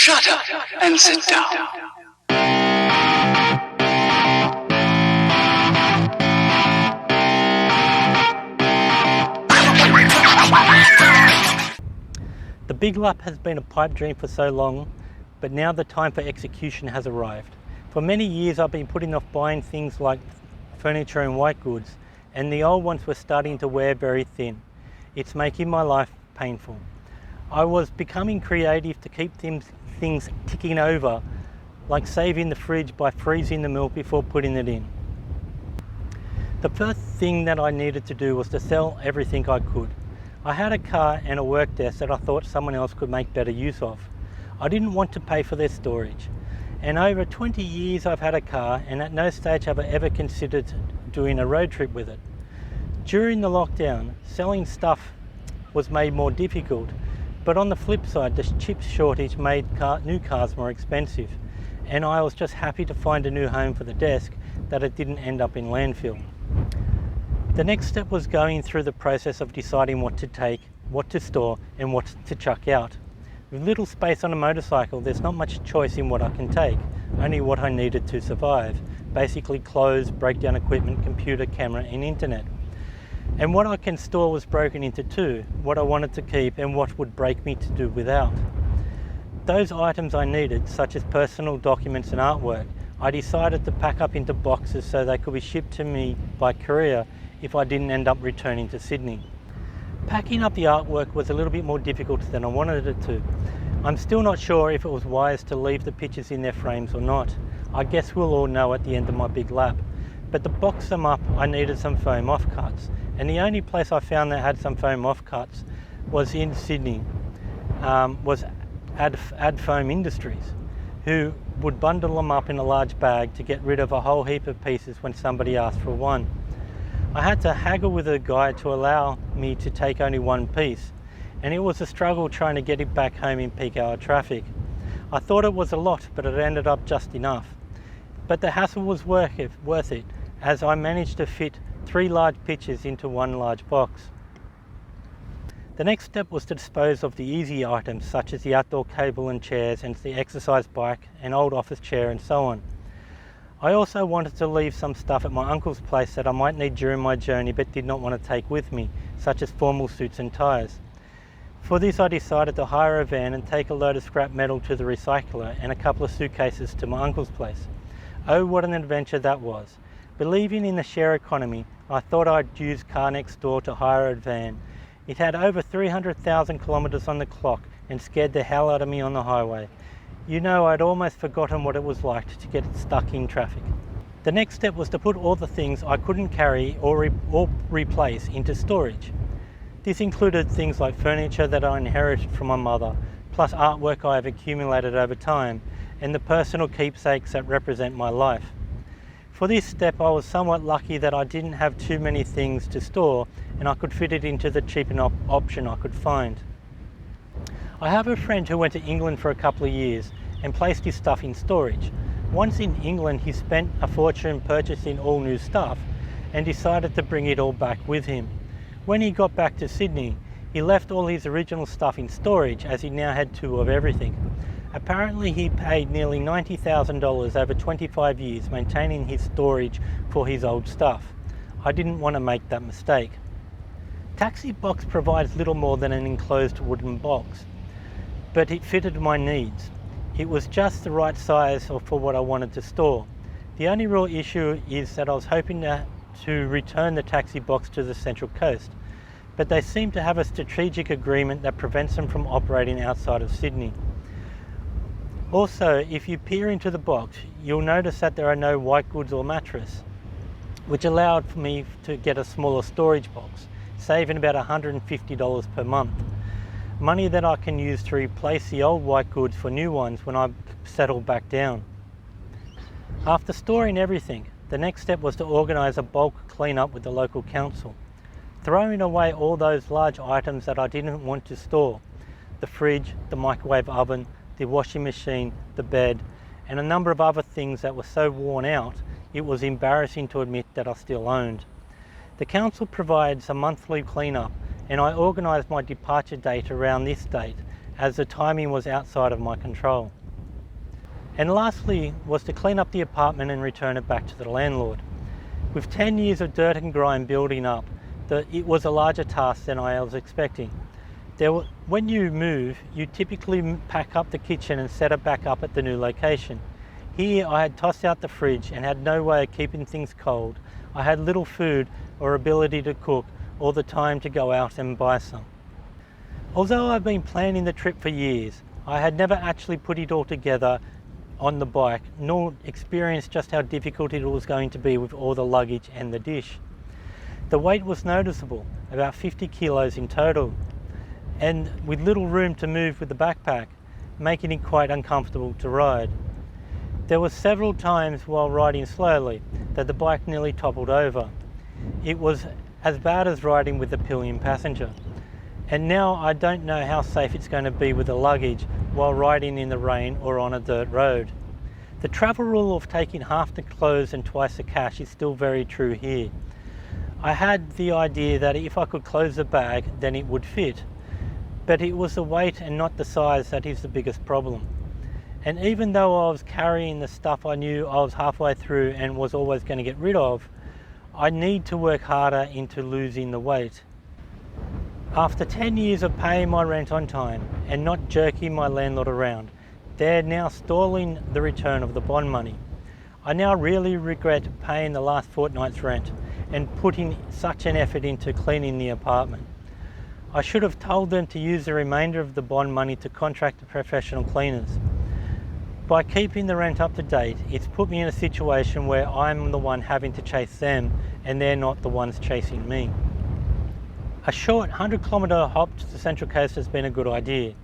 Shut up and sit down. The big lap has been a pipe dream for so long, but now the time for execution has arrived. For many years I've been putting off buying things like furniture and white goods, and the old ones were starting to wear very thin. It's making my life painful. I was becoming creative to keep things ticking over, like saving the fridge by freezing the milk before putting it in. The first thing that I needed to do was to sell everything I could. I had a car and a work desk that I thought someone else could make better use of. I didn't want to pay for their storage. And over 20 years I've had a car, and at no stage have I ever considered doing a road trip with it. During the lockdown, selling stuff was made more difficult, but on the flip side, the chip shortage made new cars more expensive, and I was just happy to find a new home for the desk that it didn't end up in landfill. The next step was going through the process of deciding what to take, what to store, and what to chuck out. With little space on a motorcycle, there's not much choice in what I can take, only what I needed to survive. Basically clothes, breakdown equipment, computer, camera, and internet. And what I can store was broken into two, what I wanted to keep and what would break me to do without. Those items I needed, such as personal documents and artwork, I decided to pack up into boxes so they could be shipped to me by courier if I didn't end up returning to Sydney. Packing up the artwork was a little bit more difficult than I wanted it to. I'm still not sure if it was wise to leave the pictures in their frames or not. I guess we'll all know at the end of my big lap. But to box them up, I needed some foam offcuts. And the only place I found that had some foam offcuts was in Sydney, was Ad Foam Industries, who would bundle them up in a large bag to get rid of a whole heap of pieces when somebody asked for one. I had to haggle with a guy to allow me to take only one piece, and it was a struggle trying to get it back home in peak hour traffic. I thought it was a lot, but it ended up just enough. But the hassle was worth it, as I managed to fit 3 large pictures into one large box. The next step was to dispose of the easy items, such as the outdoor cable and chairs and the exercise bike and old office chair and so on. I also wanted to leave some stuff at my uncle's place that I might need during my journey but did not want to take with me, such as formal suits and ties. For this I decided to hire a van and take a load of scrap metal to the recycler and a couple of suitcases to my uncle's place. Oh, what an adventure that was. Believing in the share economy, I thought I'd use Car Next Door to hire a van. It had over 300,000 kilometres on the clock and scared the hell out of me on the highway. You know, I'd almost forgotten what it was like to get stuck in traffic. The next step was to put all the things I couldn't carry or replace into storage. This included things like furniture that I inherited from my mother, plus artwork I have accumulated over time, and the personal keepsakes that represent my life. For this step, I was somewhat lucky that I didn't have too many things to store, and I could fit it into the cheapest option I could find. I have a friend who went to England for a couple of years and placed his stuff in storage. Once in England, he spent a fortune purchasing all new stuff and decided to bring it all back with him. When he got back to Sydney, he left all his original stuff in storage, as he now had 2 of everything. Apparently he paid nearly $90,000 over 25 years maintaining his storage for his old stuff. I didn't want to make that mistake. Taxi Box provides little more than an enclosed wooden box, but it fitted my needs. It was just the right size for what I wanted to store. The only real issue is that I was hoping to return the Taxi Box to the Central Coast, but they seem to have a strategic agreement that prevents them from operating outside of Sydney. Also, if you peer into the box, you'll notice that there are no white goods or mattress, which allowed me to get a smaller storage box, saving about $150 per month. Money that I can use to replace the old white goods for new ones when I settle back down. After storing everything, the next step was to organise a bulk clean-up with the local council. Throwing away all those large items that I didn't want to store, the fridge, the microwave oven, the washing machine, the bed, and a number of other things that were so worn out, it was embarrassing to admit that I still owned. The council provides a monthly clean-up, and I organised my departure date around this date, as the timing was outside of my control. And lastly was to clean up the apartment and return it back to the landlord. With 10 years of dirt and grime building up, it was a larger task than I was expecting. When you move, you typically pack up the kitchen and set it back up at the new location. Here I had tossed out the fridge and had no way of keeping things cold. I had little food or ability to cook or the time to go out and buy some. Although I've been planning the trip for years, I had never actually put it all together on the bike, nor experienced just how difficult it was going to be with all the luggage and the dish. The weight was noticeable, about 50 kilos in total, and with little room to move with the backpack, making it quite uncomfortable to ride. There were several times while riding slowly that the bike nearly toppled over. It was as bad as riding with a pillion passenger. And now I don't know how safe it's going to be with the luggage while riding in the rain or on a dirt road. The travel rule of taking half the clothes and twice the cash is still very true here. I had the idea that if I could close the bag, then it would fit. But it was the weight and not the size that is the biggest problem. And even though I was carrying the stuff I knew I was halfway through and was always going to get rid of, I need to work harder into losing the weight. After 10 years of paying my rent on time and not jerking my landlord around, they're now stalling the return of the bond money. I now really regret paying the last fortnight's rent and putting such an effort into cleaning the apartment. I should have told them to use the remainder of the bond money to contract the professional cleaners. By keeping the rent up to date, it's put me in a situation where I'm the one having to chase them and they're not the ones chasing me. A short 100-kilometre hop to the Central Coast has been a good idea.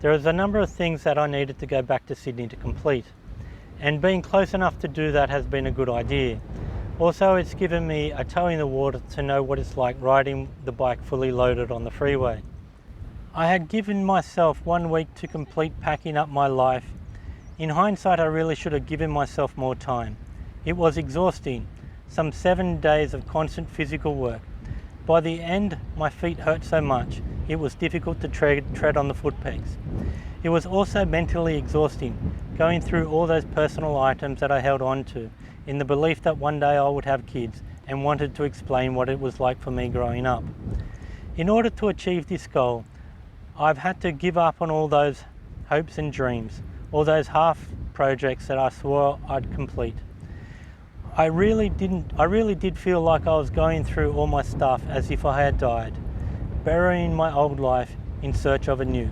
There is a number of things that I needed to go back to Sydney to complete, and being close enough to do that has been a good idea. Also, it's given me a toe in the water to know what it's like riding the bike fully loaded on the freeway. I had given myself 1 week to complete packing up my life. In hindsight, I really should have given myself more time. It was exhausting, some 7 days of constant physical work. By the end, my feet hurt so much, it was difficult to tread on the foot pegs. It was also mentally exhausting, going through all those personal items that I held on to, in the belief that one day I would have kids and wanted to explain what it was like for me growing up. In order to achieve this goal, I've had to give up on all those hopes and dreams, all those half projects that I swore I'd complete. I really did feel like I was going through all my stuff as if I had died, burying my old life in search of a new.